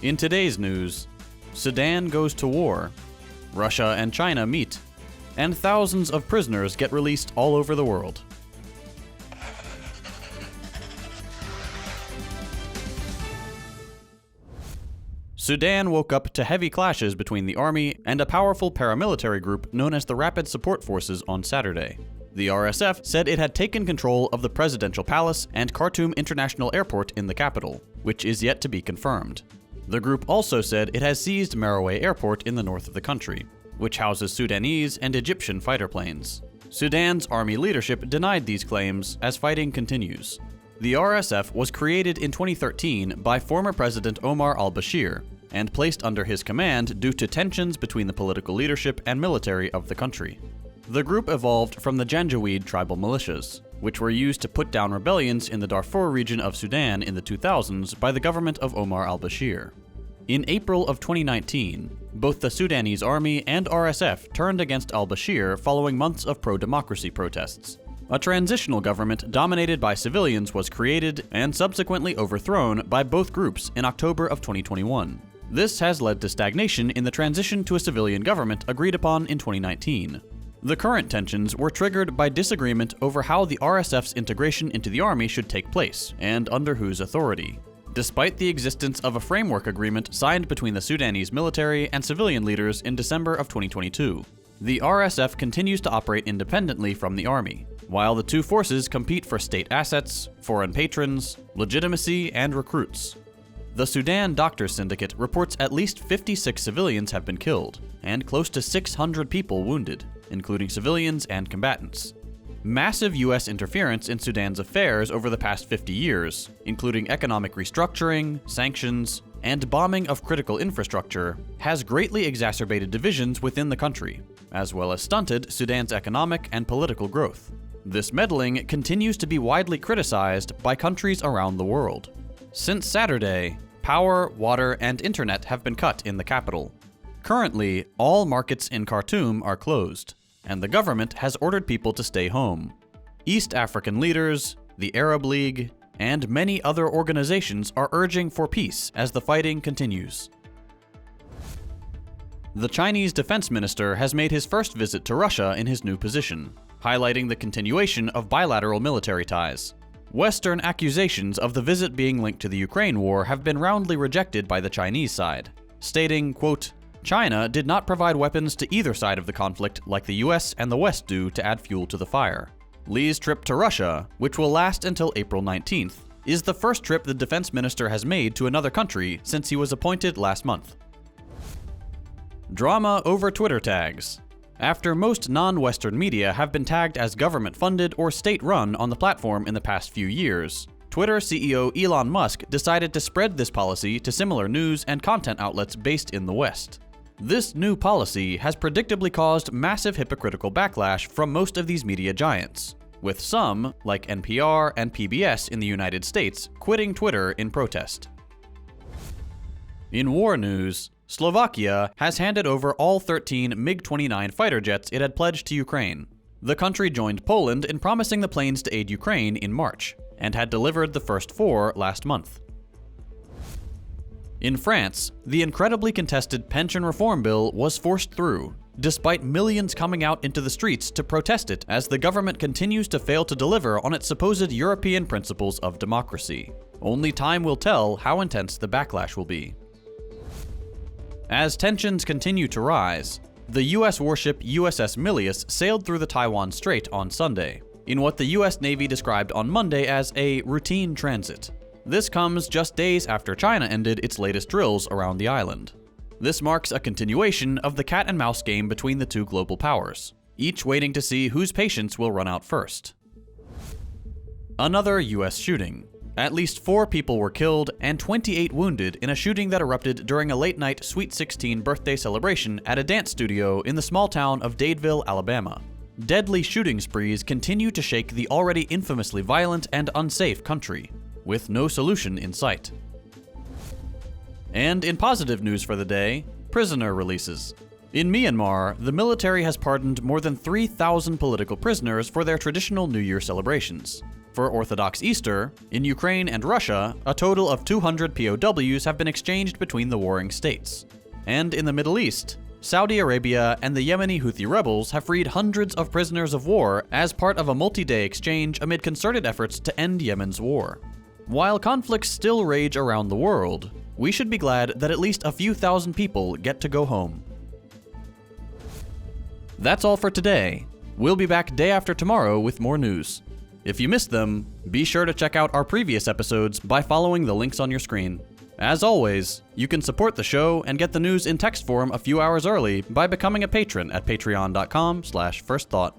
In today's news, Sudan goes to war, Russia and China meet, and thousands of prisoners get released all over the world. Sudan woke up to heavy clashes between the army and a powerful paramilitary group known as the Rapid Support Forces on Saturday. The RSF said it had taken control of the presidential palace and Khartoum International Airport in the capital, which is yet to be confirmed. The group also said it has seized Merowe Airport in the north of the country, which houses Sudanese and Egyptian fighter planes. Sudan's army leadership denied these claims as fighting continues. The RSF was created in 2013 by former President Omar al-Bashir and placed under his command due to tensions between the political leadership and military of the country. The group evolved from the Janjaweed tribal militias, which were used to put down rebellions in the Darfur region of Sudan in the 2000s by the government of Omar al-Bashir. In April of 2019, both the Sudanese army and RSF turned against al-Bashir following months of pro-democracy protests. A transitional government dominated by civilians was created and subsequently overthrown by both groups in October of 2021. This has led to stagnation in the transition to a civilian government agreed upon in 2019. The current tensions were triggered by disagreement over how the RSF's integration into the army should take place, and under whose authority. Despite the existence of a framework agreement signed between the Sudanese military and civilian leaders in December of 2022, the RSF continues to operate independently from the army, while the two forces compete for state assets, foreign patrons, legitimacy, and recruits. The Sudan Doctors Syndicate reports at least 56 civilians have been killed, and close to 600 people wounded, including civilians and combatants. Massive US interference in Sudan's affairs over the past 50 years, including economic restructuring, sanctions, and bombing of critical infrastructure, has greatly exacerbated divisions within the country, as well as stunted Sudan's economic and political growth. This meddling continues to be widely criticized by countries around the world. Since Saturday, power, water, and internet have been cut in the capital. Currently, all markets in Khartoum are closed, and the government has ordered people to stay home. East African leaders, the Arab League, and many other organizations are urging for peace as the fighting continues. The Chinese defense minister has made his first visit to Russia in his new position, highlighting the continuation of bilateral military ties. Western accusations of the visit being linked to the Ukraine war have been roundly rejected by the Chinese side, stating, quote, "China did not provide weapons to either side of the conflict like the US and the West do to add fuel to the fire." Li's trip to Russia, which will last until April 19th, is the first trip the defense minister has made to another country since he was appointed last month. Drama over Twitter tags. After most non-Western media have been tagged as government-funded or state-run on the platform in the past few years, Twitter CEO Elon Musk decided to spread this policy to similar news and content outlets based in the West. This new policy has predictably caused massive hypocritical backlash from most of these media giants, with some, like NPR and PBS in the United States, quitting Twitter in protest. In war news, Slovakia has handed over all 13 MiG-29 fighter jets it had pledged to Ukraine. The country joined Poland in promising the planes to aid Ukraine in March, and had delivered the first 4 last month. In France, the incredibly contested pension reform bill was forced through, despite millions coming out into the streets to protest it as the government continues to fail to deliver on its supposed European principles of democracy. Only time will tell how intense the backlash will be. As tensions continue to rise, the US warship USS Milius sailed through the Taiwan Strait on Sunday, in what the US Navy described on Monday as a routine transit. This comes just days after China ended its latest drills around the island. This marks a continuation of the cat-and-mouse game between the two global powers, each waiting to see whose patience will run out first. Another US shooting. At least 4 people were killed and 28 wounded in a shooting that erupted during a late-night Sweet 16 birthday celebration at a dance studio in the small town of Dadeville, Alabama. Deadly shooting sprees continue to shake the already infamously violent and unsafe country, with no solution in sight. And in positive news for the day, prisoner releases. In Myanmar, the military has pardoned more than 3,000 political prisoners for their traditional New Year celebrations. For Orthodox Easter, in Ukraine and Russia, a total of 200 POWs have been exchanged between the warring states. And in the Middle East, Saudi Arabia and the Yemeni Houthi rebels have freed hundreds of prisoners of war as part of a multi-day exchange amid concerted efforts to end Yemen's war. While conflicts still rage around the world, we should be glad that at least a few thousand people get to go home. That's all for today. We'll be back day after tomorrow with more news. If you missed them, be sure to check out our previous episodes by following the links on your screen. As always, you can support the show and get the news in text form a few hours early by becoming a patron at patreon.com/firstthought.